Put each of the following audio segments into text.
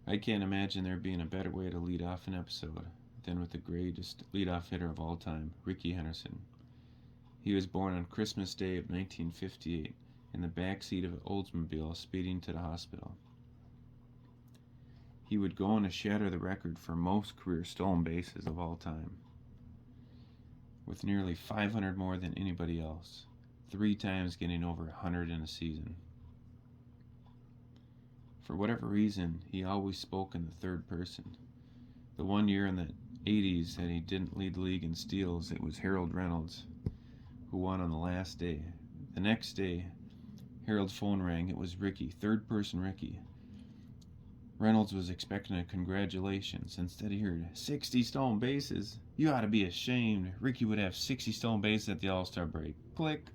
I can't imagine there being a better way to lead off an episode than with the greatest leadoff hitter of all time, Rickey Henderson. He was born on Christmas Day of 1958 in the back seat of an Oldsmobile speeding to the hospital. He would go on to shatter the record for most career stolen bases of all time, with nearly 500 more than anybody else, 3 times getting over 100 in a season. For whatever reason, he always spoke in the third person. The one year in the 80s that he didn't lead the league in steals, it was Harold Reynolds who won on the last day. The next day, Harold's phone rang. It was Rickey, third person Rickey. Reynolds was expecting a congratulations. Instead, he heard 60 stolen bases. You ought to be ashamed. Rickey would have 60 stolen bases at the All-Star break. Click.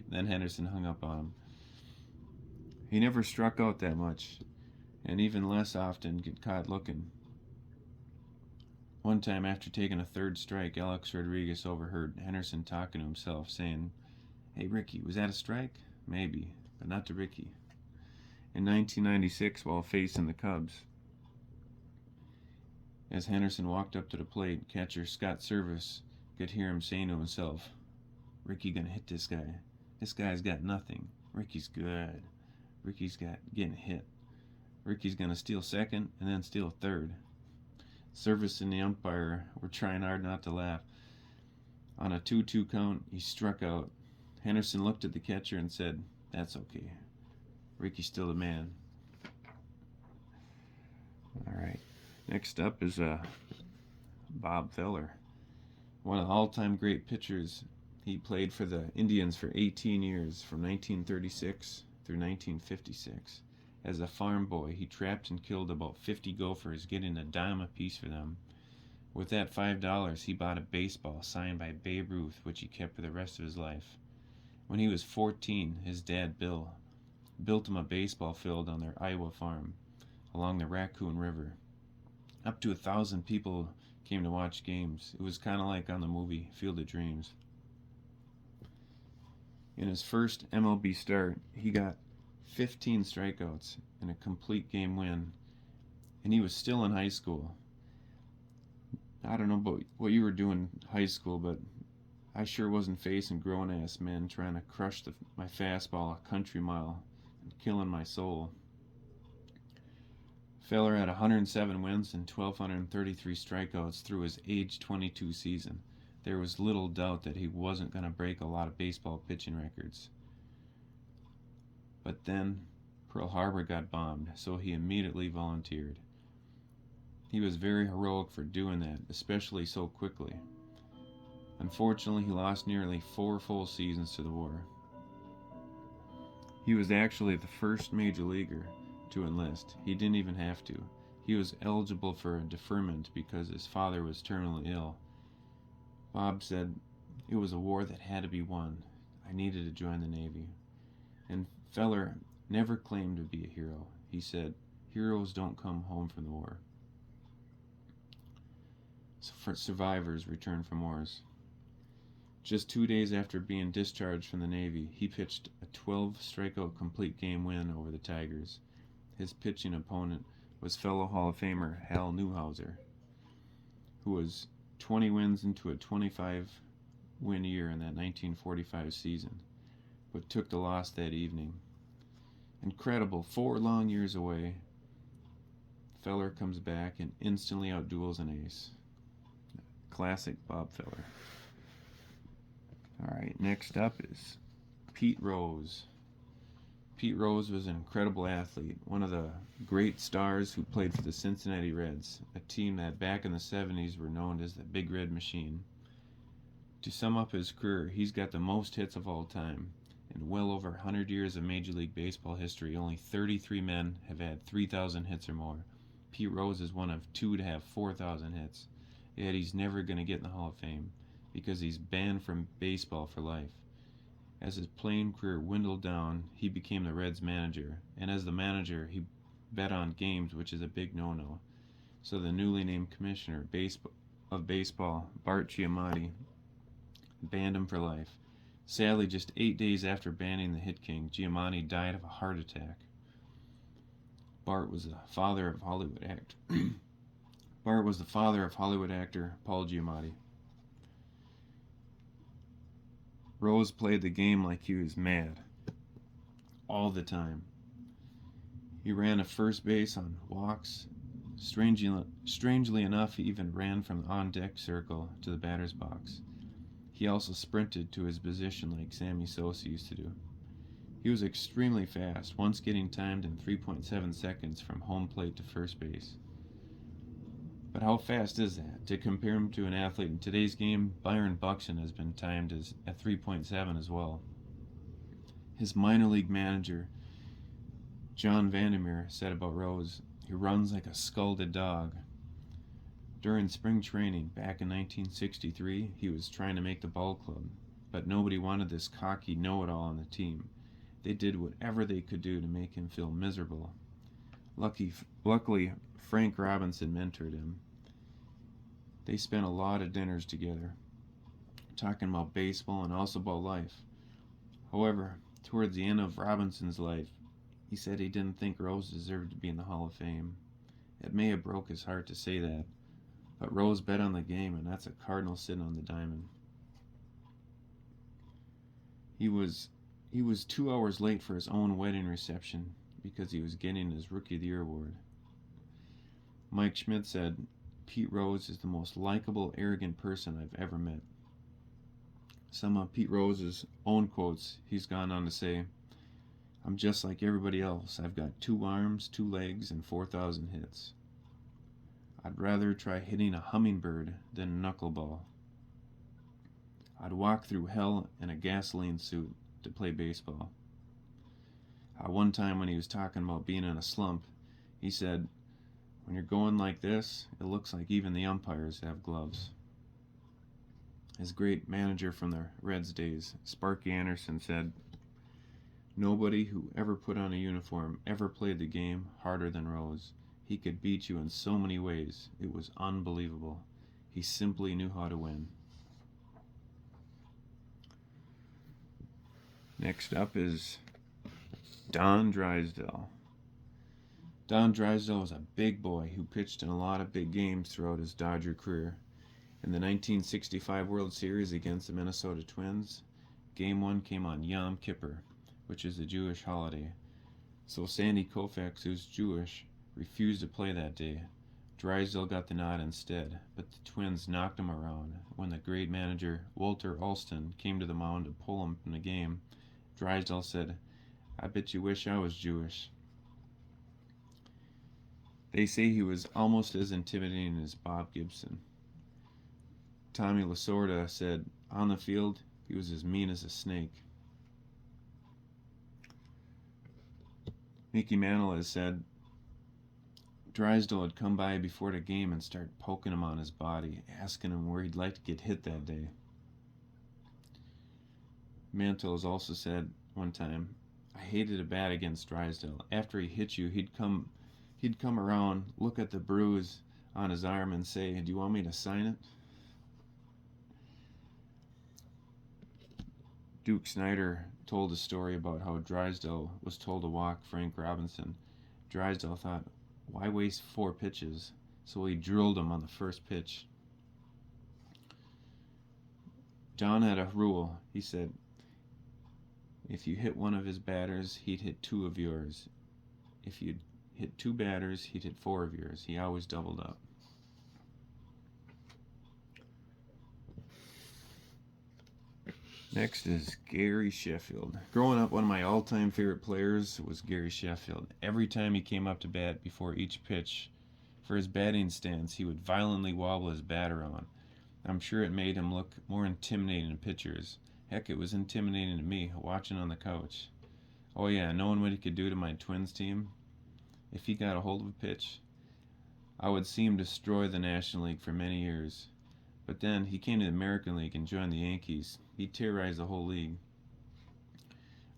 Then Henderson hung up on him. He never struck out that much, and even less often get caught looking. One time, after taking a third strike, Alex Rodriguez overheard Henderson talking to himself, saying, "Hey, Rickey, was that a strike? Maybe, but not to Rickey." In 1996, while facing the Cubs, as Henderson walked up to the plate, catcher Scott Service could hear him saying to himself, "Rickey gonna hit this guy. This guy's got nothing. Rickey's good. Rickey's got getting hit. Rickey's gonna steal second and then steal third." Service and the umpire were trying hard not to laugh. On a 2-2 count, he struck out. Henderson looked at the catcher and said, "That's okay. Rickey's still the man." All right. Next up is Bob Feller, one of the all-time great pitchers. He played for the Indians for 18 years, from 1936 through 1956. As a farm boy, he trapped and killed about 50 gophers, getting a dime apiece for them. With that $5, he bought a baseball signed by Babe Ruth, which he kept for the rest of his life. When he was 14, his dad, Bill, built him a baseball field on their Iowa farm along the Raccoon River. Up to 1,000 people came to watch games. It was kind of like on the movie Field of Dreams. In his first MLB start, he got 15 strikeouts and a complete game win, and he was still in high school. I don't know about what you were doing in high school, but I sure wasn't facing grown-ass men trying to crush my fastball a country mile and killing my soul. Feller had 107 wins and 1,233 strikeouts through his age 22 season. There was little doubt that he wasn't going to break a lot of baseball pitching records. But then Pearl Harbor got bombed, so he immediately volunteered. He was very heroic for doing that, especially so quickly. Unfortunately, he lost nearly 4 full seasons to the war. He was actually the first major leaguer to enlist. He didn't even have to. He was eligible for a deferment because his father was terminally ill. Bob said, "It was a war that had to be won. I needed to join the Navy." And Feller never claimed to be a hero. He said, "Heroes don't come home from the war." So for survivors return from wars. Just 2 days after being discharged from the Navy, he pitched a 12 strikeout complete game win over the Tigers. His pitching opponent was fellow Hall of Famer Hal Newhouser, who was 20 wins into a 25-win year in that 1945 season, but took the loss that evening. Incredible, 4 long years away, Feller comes back and instantly outduels an ace. Classic Bob Feller. All right, next up is Pete Rose. Pete Rose was an incredible athlete, one of the great stars who played for the Cincinnati Reds, a team that back in the 70s were known as the Big Red Machine. To sum up his career, he's got the most hits of all time. In well over 100 years of Major League Baseball history, only 33 men have had 3,000 hits or more. Pete Rose is one of 2 to have 4,000 hits, yet he's never going to get in the Hall of Fame because he's banned from baseball for life. As his playing career dwindled down, he became the Reds manager, and as the manager, he bet on games, which is a big no-no. So the newly named commissioner of baseball, Bart Giamatti, banned him for life. Sadly, just 8 days after banning the Hit King, Giamatti died of a heart attack. Bart was the father of Hollywood actor. Bart was the father of Hollywood actor Paul Giamatti. Rose played the game like he was mad, all the time. He ran a first base on walks. Strangely enough, he even ran from the on-deck circle to the batter's box. He also sprinted to his position like Sammy Sosa used to do. He was extremely fast, once getting timed in 3.7 seconds from home plate to first base. But how fast is that? To compare him to an athlete in today's game, Byron Buxton has been timed at 3.7 as well. His minor league manager, John Vandermeer, said about Rose, "He runs like a scalded dog." During spring training back in 1963, he was trying to make the ball club, but nobody wanted this cocky know-it-all on the team. They did whatever they could do to make him feel miserable. Luckily, Frank Robinson mentored him. They spent a lot of dinners together, talking about baseball and also about life. However, towards the end of Robinson's life, he said he didn't think Rose deserved to be in the Hall of Fame. It may have broke his heart to say that, but Rose bet on the game, and that's a Cardinal sitting on the diamond. He was 2 hours late for his own wedding reception because he was getting his Rookie of the Year award. Mike Schmidt said, "Pete Rose is the most likable, arrogant person I've ever met." Some of Pete Rose's own quotes, he's gone on to say, "I'm just like everybody else. I've got 2 arms, 2 legs, and 4,000 hits. I'd rather try hitting a hummingbird than a knuckleball. I'd walk through hell in a gasoline suit to play baseball." One time when he was talking about being in a slump, he said, "When you're going like this, it looks like even the umpires have gloves." His great manager from the Reds days, Sparky Anderson, said, "Nobody who ever put on a uniform ever played the game harder than Rose. He could beat you in so many ways. It was unbelievable. He simply knew how to win." Next up is Don Drysdale. Don Drysdale was a big boy who pitched in a lot of big games throughout his Dodger career. In the 1965 World Series against the Minnesota Twins, Game 1 came on Yom Kippur, which is a Jewish holiday. So Sandy Koufax, who's Jewish, refused to play that day. Drysdale got the nod instead, but the Twins knocked him around. When the great manager Walter Alston came to the mound to pull him from the game, Drysdale said, "I bet you wish I was Jewish." They say he was almost as intimidating as Bob Gibson. Tommy Lasorda said, "On the field, he was as mean as a snake." Mickey Mantle has said, Drysdale would come by before the game and start poking him on his body, asking him where he'd like to get hit that day. Mantle has also said one time, "I hated a bat against Drysdale. After he hit you, he'd come around, look at the bruise on his arm and say, 'Do you want me to sign it?'" Duke Snyder told a story about how Drysdale was told to walk Frank Robinson. Drysdale thought, "Why waste 4 pitches?" So he drilled him on the first pitch. Don had a rule. He said, if you hit one of his batters, he'd hit 2 of yours. If you'd hit 2 batters, he'd hit 4 of yours. He always doubled up. Next is Gary Sheffield. Growing up, one of my all-time favorite players was Gary Sheffield. Every time he came up to bat before each pitch, for his batting stance, he would violently wobble his bat around. I'm sure it made him look more intimidating to pitchers. Heck, it was intimidating to me, watching on the couch. Oh yeah, knowing what he could do to my Twins team, if he got a hold of a pitch, I would see him destroy the National League for many years. But then he came to the American League and joined the Yankees. He terrorized the whole league.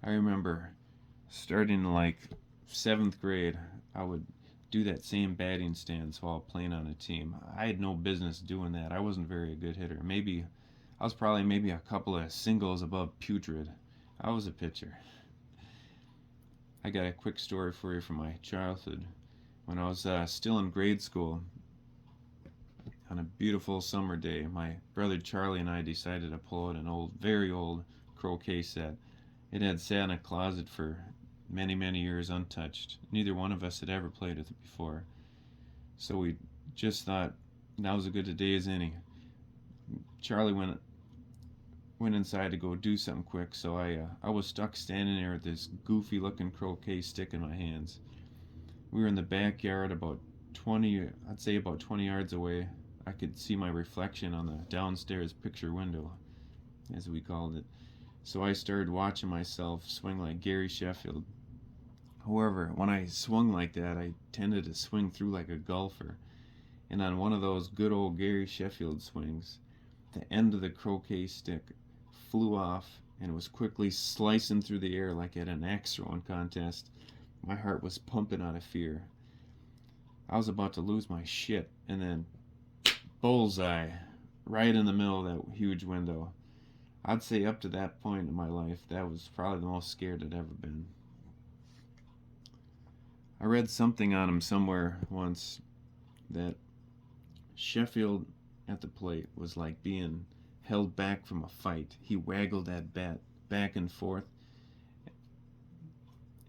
I remember starting in like 7th grade, I would do that same batting stance while playing on a team. I had no business doing that. I wasn't very a good hitter. I was probably maybe a couple of singles above putrid. I was a pitcher. I got a quick story for you from my childhood. When I was still in grade school, on a beautiful summer day, my brother Charlie and I decided to pull out an old, very old croquet set. It had sat in a closet for many, many years untouched. Neither one of us had ever played with it before. So we just thought that was as good a day as any. Charlie went inside to go do something quick, so I was stuck standing there with this goofy looking croquet stick in my hands. We were in the backyard about 20 yards away. I could see my reflection on the downstairs picture window, as we called it. So I started watching myself swing like Gary Sheffield. However, when I swung like that, I tended to swing through like a golfer. And on one of those good old Gary Sheffield swings, the end of the croquet stick flew off and was quickly slicing through the air like at an axe throwing contest. My heart was pumping out of fear. I was about to lose my shit, and then bullseye, right in the middle of that huge window. I'd say up to that point in my life, that was probably the most scared I'd ever been. I read something on him somewhere once that Sheffield at the plate was like being held back from a fight. He waggled that bat back and forth,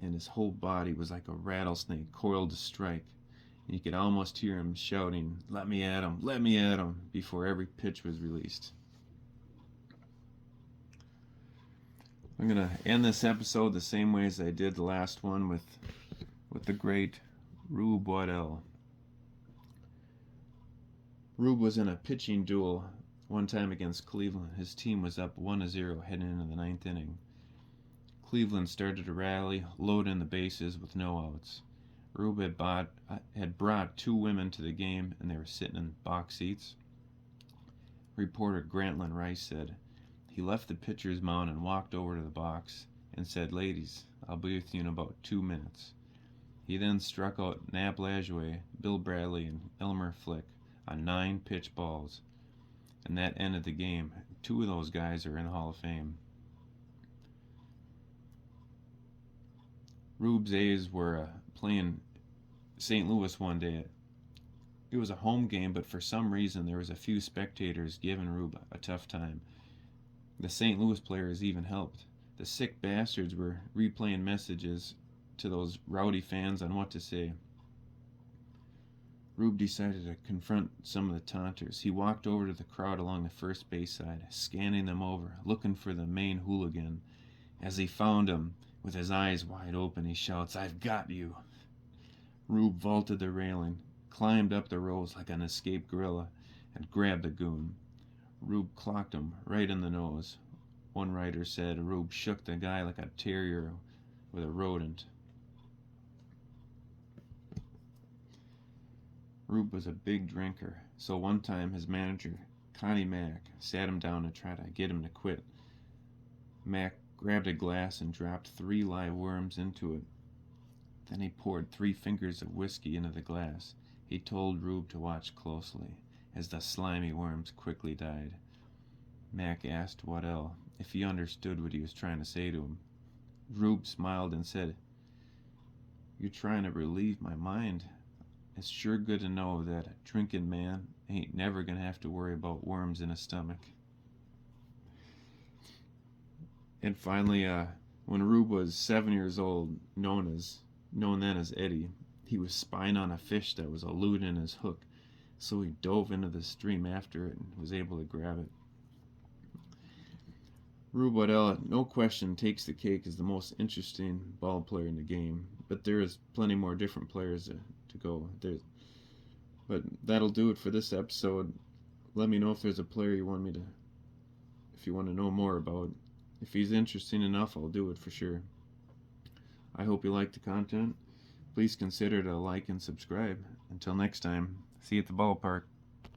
and his whole body was like a rattlesnake coiled to strike. And you could almost hear him shouting, "Let me at him, let me at him," before every pitch was released. I'm going to end this episode the same way as I did the last one with the great Rube Waddell. Rube was in a pitching duel one time against Cleveland. His team was up 1-0 heading into the ninth inning. Cleveland started to rally, load in the bases with no outs. Rube had brought two women to the game, and they were sitting in box seats. Reporter Grantland Rice said, "He left the pitcher's mound and walked over to the box and said, 'Ladies, I'll be with you in about 2 minutes.' He then struck out Nap Lajoie, Bill Bradley, and Elmer Flick on 9 pitch balls, and that ended the game. 2 of those guys are in the Hall of Fame." Rube's A's were playing St. Louis one day. It was a home game, but for some reason there was a few spectators giving Rube a tough time. The St. Louis players even helped. The sick bastards were replaying messages to those rowdy fans on what to say. Rube decided to confront some of the taunters. He walked over to the crowd along the first base side, scanning them over, looking for the main hooligan. As he found him, with his eyes wide open, he shouts, "I've got you." Rube vaulted the railing, climbed up the rows like an escaped gorilla, and grabbed the goon. Rube clocked him right in the nose. One writer said Rube shook the guy like a terrier with a rodent. Rube was a big drinker, so one time his manager, Connie Mack, sat him down to try to get him to quit. Mack grabbed a glass and dropped 3 live worms into it. Then he poured 3 fingers of whiskey into the glass. He told Rube to watch closely, as the slimy worms quickly died. Mack asked Waddell if he understood what he was trying to say to him. Rube smiled and said, "You're trying to relieve my mind. It's sure good to know that a drinking man ain't never gonna have to worry about worms in his stomach." And finally, when Rube was 7 years old, known then as Eddie, he was spying on a fish that was eluding his hook, so he dove into the stream after it and was able to grab it. Rube Waddell, no question, takes the cake as the most interesting ball player in the game, but there is plenty more different players to go. But that'll do it for this episode. Let me know if there's a player if you want to know more about. If he's interesting enough, I'll do it for sure. I hope you like the content. Please consider to like and subscribe. Until next time, see you at the ballpark.